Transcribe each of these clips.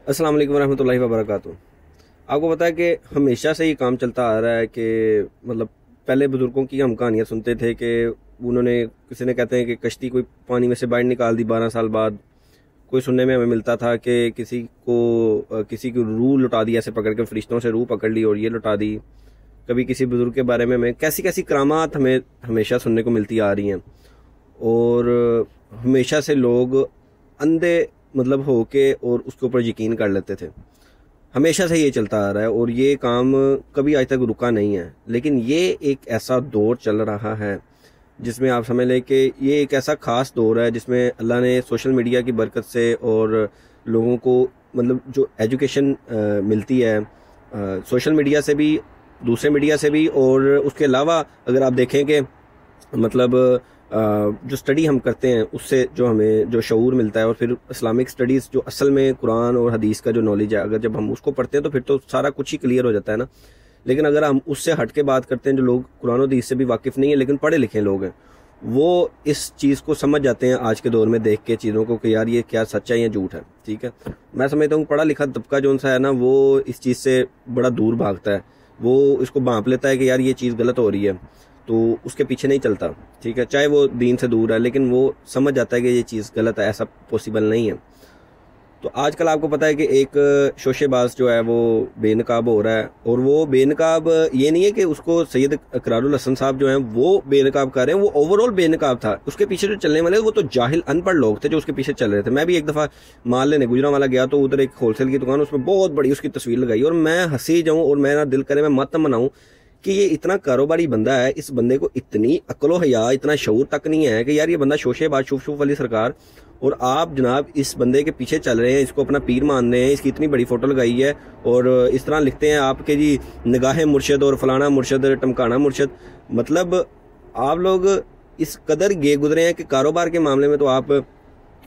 अस्सलाम वालेकुम रहमतुल्लाहि व बरकातुहू। आपको पता है कि हमेशा से ये काम चलता आ रहा है कि मतलब पहले बुजुर्गों की हम कहानियाँ सुनते थे कि उन्होंने किसी ने कहते हैं कि कश्ती कोई पानी में से बाहर निकाल दी 12 साल बाद। कोई सुनने में हमें मिलता था कि किसी की रूह लुटा दी, ऐसे पकड़ के फरिश्तों से रूह पकड़ ली और ये लुटा दी। कभी किसी बुजुर्ग के बारे में हमें कैसी कैसी करामात हमें हमेशा सुनने को मिलती आ रही हैं। और हमेशा से लोग अंधे मतलब हो के और उसके ऊपर यकीन कर लेते थे। हमेशा से ये चलता आ रहा है और ये काम कभी आज तक रुका नहीं है। लेकिन ये एक ऐसा दौर चल रहा है जिसमें आप समझ लें कि ये एक ऐसा ख़ास दौर है जिसमें अल्लाह ने सोशल मीडिया की बरकत से और लोगों को मतलब जो एजुकेशन मिलती है सोशल मीडिया से भी, दूसरे मीडिया से भी, और उसके अलावा अगर आप देखें कि मतलब जो स्टडी हम करते हैं उससे जो हमें जो शऊर मिलता है, और फिर इस्लामिक स्टडीज़ जो असल में कुरान और हदीस का जो नॉलेज है, अगर जब हम उसको पढ़ते हैं तो फिर तो सारा कुछ ही क्लियर हो जाता है ना। लेकिन अगर हम उससे हट के बात करते हैं, जो लोग कुरान और हदीस से भी वाकिफ़ नहीं है लेकिन पढ़े लिखे लोग हैं, वो इस चीज़ को समझ जाते हैं आज के दौर में देख के चीज़ों को कि यार ये क्या सच्चा है या झूठ है। ठीक है, मैं समझता हूँ पढ़ा लिखा तबका जो सा है ना, वो इस चीज़ से बड़ा दूर भागता है। वो इसको भांप लेता है कि यार ये चीज़ गलत हो रही है तो उसके पीछे नहीं चलता। ठीक है, चाहे वो दीन से दूर है लेकिन वो समझ जाता है कि ये चीज़ गलत है, ऐसा पॉसिबल नहीं है। तो आजकल आपको पता है कि एक शोशेबाज जो है वो बेनकाब हो रहा है, और वो बेनकाब ये नहीं है कि उसको सैयद इकरारुल हसन साहब जो हैं वो बेनकाब कर रहे हैं, वो ओवरऑल बेनकाब था। उसके पीछे जो चलने वाले वो तो जाहिल अनपढ़ लोग थे जो उसके पीछे चल रहे थे। मैं भी एक दफ़ा माल लेने गुजरांवाला गया तो उधर एक होलसेल की दुकान, उसमें बहुत बड़ी उसकी तस्वीर लगाई और मैं हंसी जाऊँ और मेरा दिल करे मैं मत मनाऊँ कि ये इतना कारोबारी बंदा है, इस बंदे को इतनी अक्लो हया, इतना शऊर तक नहीं है कि यार ये बंदा शोशेबाज शुफ शुफ वाली सरकार, और आप जनाब इस बंदे के पीछे चल रहे हैं, इसको अपना पीर मान रहे हैं, इसकी इतनी बड़ी फोटो लगाई है और इस तरह लिखते हैं आपके जी निगाह मुर्शद और फलाना मुर्शद टमकाना मुर्शद। मतलब आप लोग इस कदर गे गुजरे हैं कि कारोबार के मामले में तो आप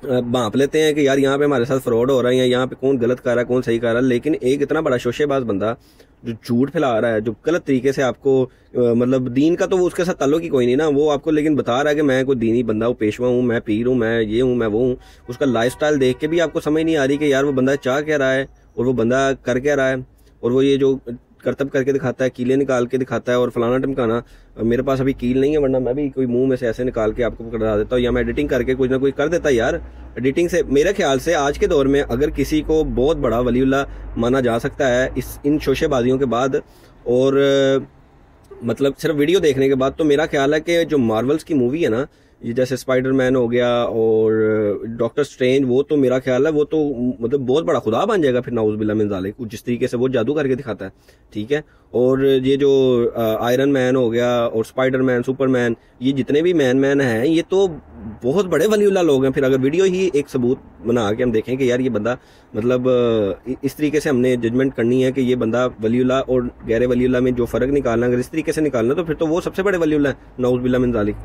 भांप लेते हैं कि यार यहाँ पे हमारे साथ फ्रॉड हो रहा है या यहाँ पे कौन गलत कर रहा है कौन सही कर रहा है। लेकिन एक इतना बड़ा शोशेबाज बंदा जो झूठ फैला रहा है, जो गलत तरीके से आपको मतलब दीन का तो वो उसके साथ ताल्लुक ही कोई नहीं ना, वो आपको लेकिन बता रहा है कि मैं कोई दीनी बंदा हूँ, पेशवा हूँ, मैं पीर हूँ, मैं ये हूँ, मैं वो हूँ। उसका लाइफस्टाइल देख के भी आपको समझ नहीं आ रही कि यार वो बंदा चाह क्या रहा है और वो बंदा कर क्या रहा है। और वो ये जो करतब करके दिखाता है, कीले निकाल के दिखाता है और फलाना टमकाना। मेरे पास अभी कील नहीं है वरना मैं भी कोई मुंह में से ऐसे निकाल के आपको पकड़ा देता हूँ, या मैं एडिटिंग करके कुछ ना कुछ कर देता यार। एडिटिंग से मेरे ख्याल से आज के दौर में अगर किसी को बहुत बड़ा वलीउल्लाह माना जा सकता है इन शोशेबाजियों के बाद और मतलब सिर्फ वीडियो देखने के बाद, तो मेरा ख्याल है कि जो मार्वल्स की मूवी है ना, ये जैसे स्पाइडरमैन हो गया और डॉक्टर स्ट्रेंज, वो तो मेरा ख्याल है वो तो मतलब बहुत बड़ा खुदा बन जाएगा फिर नाउज़ुबिल्लाह मिन ज़ालिक, जिस तरीके से वो जादू करके दिखाता है। ठीक है, और ये जो आयरन मैन हो गया और स्पाइडरमैन, सुपरमैन, ये जितने भी मैन हैं ये तो बहुत बड़े वलीउल्लाह लोग हैं। फिर अगर वीडियो ही एक सबूत बना के हम देखें कि यार ये बंदा मतलब इस तरीके से हमने जजमेंट करनी है कि ये बंदा वलीउल्लाह और गैर वलीउल्लाह में जो फ़र्क निकालना, अगर इस तरीके से निकालना तो फिर तो वो सबसे बड़े वलीउल्लाह है नाउज़ुबिल्लाह मिन ज़ालिक।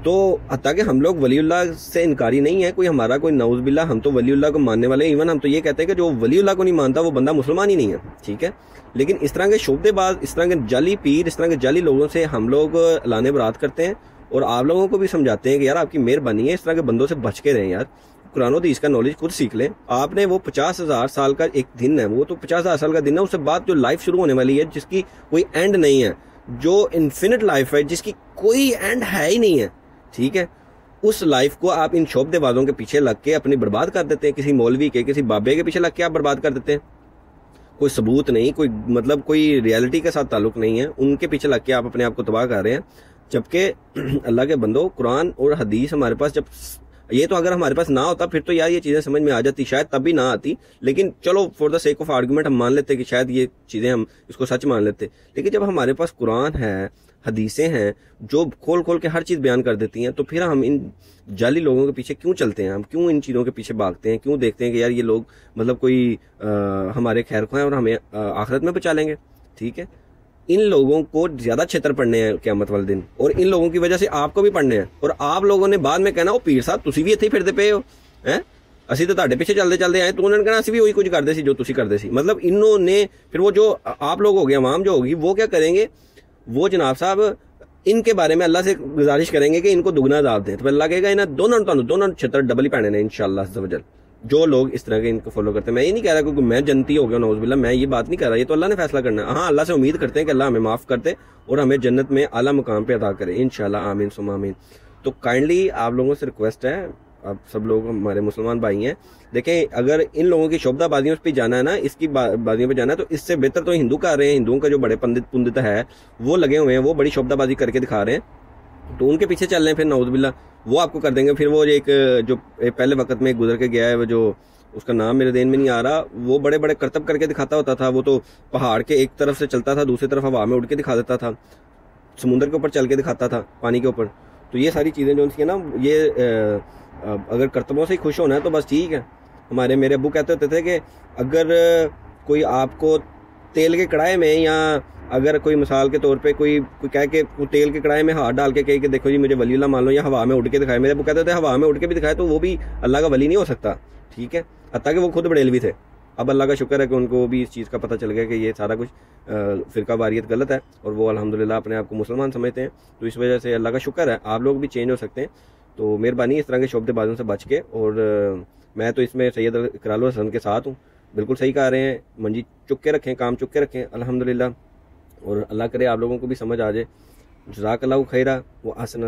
तो हत्ता कि हम लोग वलीउल्लाह से इनकारी नहीं है, कोई हमारा कोई नाउज़ुबिल्लाह, हम तो वलीउल्लाह को मानने वाले हैं। इवन हम तो ये कहते हैं कि जो वलीउल्लाह को नहीं मानता वो बंदा मुसलमान ही नहीं है। ठीक है, लेकिन इस तरह के शोबदेबाज, इस तरह के जाली पीर, इस तरह के जाली लोगों से हम लोग लाने बरात करते हैं और आप लोगों को भी समझाते हैं कि यार आपकी मेहरबानी है, इस तरह के बंदों से बच के रहें यार। कुरान और हदीस का नॉलेज खुद सीख लें। आपने वो 50,000 साल का एक दिन है, वो तो 50,000 साल का दिन है, उसके बाद जो लाइफ शुरू होने वाली है जिसकी कोई एंड नहीं है, जो इन्फिनिट लाइफ है जिसकी कोई एंड है ही नहीं है। ठीक है, उस लाइफ को आप इन शोबदेबाजों के पीछे लग के अपनी बर्बाद कर देते हैं, किसी मौलवी के, किसी बाबे के पीछे लग के आप बर्बाद कर देते हैं। कोई सबूत नहीं, कोई मतलब कोई रियलिटी के साथ ताल्लुक नहीं है, उनके पीछे लग के आप अपने आप को तबाह कर रहे हैं। जबकि अल्लाह के बंदो, कुरान और हदीस हमारे पास जब ये तो अगर हमारे पास ना होता फिर तो यार ये चीज़ें समझ में आ जाती, शायद तब भी ना आती। लेकिन चलो for the sake of argument हम मान लेते कि शायद ये चीज़ें हम इसको सच मान लेते। लेकिन जब हमारे पास कुरान है, हदीसें हैं जो खोल खोल के हर चीज़ बयान कर देती हैं, तो फिर हम इन जाली लोगों के पीछे क्यों चलते हैं? हम क्यों इन चीज़ों के पीछे भागते हैं? क्यों देखते हैं कि यार ये लोग मतलब कोई हमारे खैर ख्वाह और हमें आखिरत में बचा लेंगे? ठीक है, इन लोगों को ज्यादा क्षेत्र पढ़ने हैं क़यामत वाले दिन, और इन लोगों की वजह से आपको भी पढ़ने हैं। और आप लोगों ने बाद में कहना ओ पीर साहब तुसी भी इत्थे ही फिरदे पे हो हैं, ਅਸੀਂ तो ਤੁਹਾਡੇ ਪਿੱਛੇ चलते चलते आए, तो उन्होंने कहना ਅਸੀਂ भी वही कुछ करते सी जो तुसी करते सी। मतलब इन्होंने फिर वो जो आप लोग हो गए, अवाम जो होगी, वो क्या करेंगे, वो जनाब साहब इनके बारे में अल्लाह से गुजारिश करेंगे कि इनको दुगना अज़ाब दें। तो अल्लाह कहेगा इन्हें दोनों क्षेत्र डबल ही पैने ने इंशाअल्लाह अज़्ज़ा वजल। जो लोग इस तरह के इनको फॉलो करते हैं। मैं ये नहीं कह रहा क्योंकि मैं जन्नती हो गया नौज़ुबिल्लाह, मैं ये बात नहीं कर रहा, ये तो अल्लाह ने फैसला करना है। हाँ, अल्लाह से उम्मीद करते हैं कि अल्लाह हमें माफ़ कर दे और हमें जन्नत में आला मुकाम पे अदा करे इंशाल्लाह, आमीन सुम्मा आमीन। तो काइंडली आप लोगों से रिक्वेस्ट है, आप सब लोग हमारे मुसलमान भाई हैं, देखें अगर इन लोगों की शोभदाबाजियों पे जाना है ना, इसकी बाजियों पे जाना है, तो इससे बेहतर तो हिंदू कर रहे हैं। हिंदुओं का जो बड़े पंडित पुंडित है वो लगे हुए हैं, वो बड़ी शोभदाबाजी करके दिखा रहे हैं, तो उनके पीछे चल रहे हैं फिर नौज़ुबिल्लाह, वो आपको कर देंगे। फिर वो एक जो पहले वक्त में गुजर के गया है, वो जो उसका नाम मेरे देन में नहीं आ रहा, वो बड़े बड़े करतब करके दिखाता होता था। वो तो पहाड़ के एक तरफ से चलता था, दूसरी तरफ हवा में उड़ के दिखा देता था, समुद्र के ऊपर चल के दिखाता था, पानी के ऊपर। तो ये सारी चीज़ें जो है ना, ये अगर करतबों से ही खुश होना है तो बस ठीक है। मेरे अब्बू कहते होते थे कि अगर कोई आपको तेल के कढ़ाई में, या अगर कोई मिसाल के तौर पे कोई कह के तेल के कढ़ाई में हाथ डाल के कहे कि देखो जी मुझे वलीउल्लाह मान लो, या हवा में उड़ के दिखाए, मेरे अब्बू कहते थे हवा में उड़ के भी दिखाए तो वो भी अल्लाह का वली नहीं हो सकता, ठीक है, हत्ता कि वो खुद बड़ेलवी थे। अब अल्लाह का शुक्र है कि उनको भी इस चीज़ का पता चल गया कि ये सारा कुछ फ़िरका वारियत गलत है, और वो अल्हम्दुलिल्लाह अपने आप को मुसलमान समझते हैं। तो इस वजह से अल्लाह का शुक्र है, आप लोग भी चेंज हो सकते हैं। तो मेहरबानी इस तरह के शोबदेबाजों से बच के, और मैं तो इसमें सैयद इकरारुल हसन के साथ हूँ, बिल्कुल सही कह रहे हैं। मंजी चुक के रखें, काम चुक के रखें अल्हम्दुलिल्लाह, और अल्लाह करे आप लोगों को भी समझ आ जाए। जज़ाकल्लाहु खैरा व अहसन।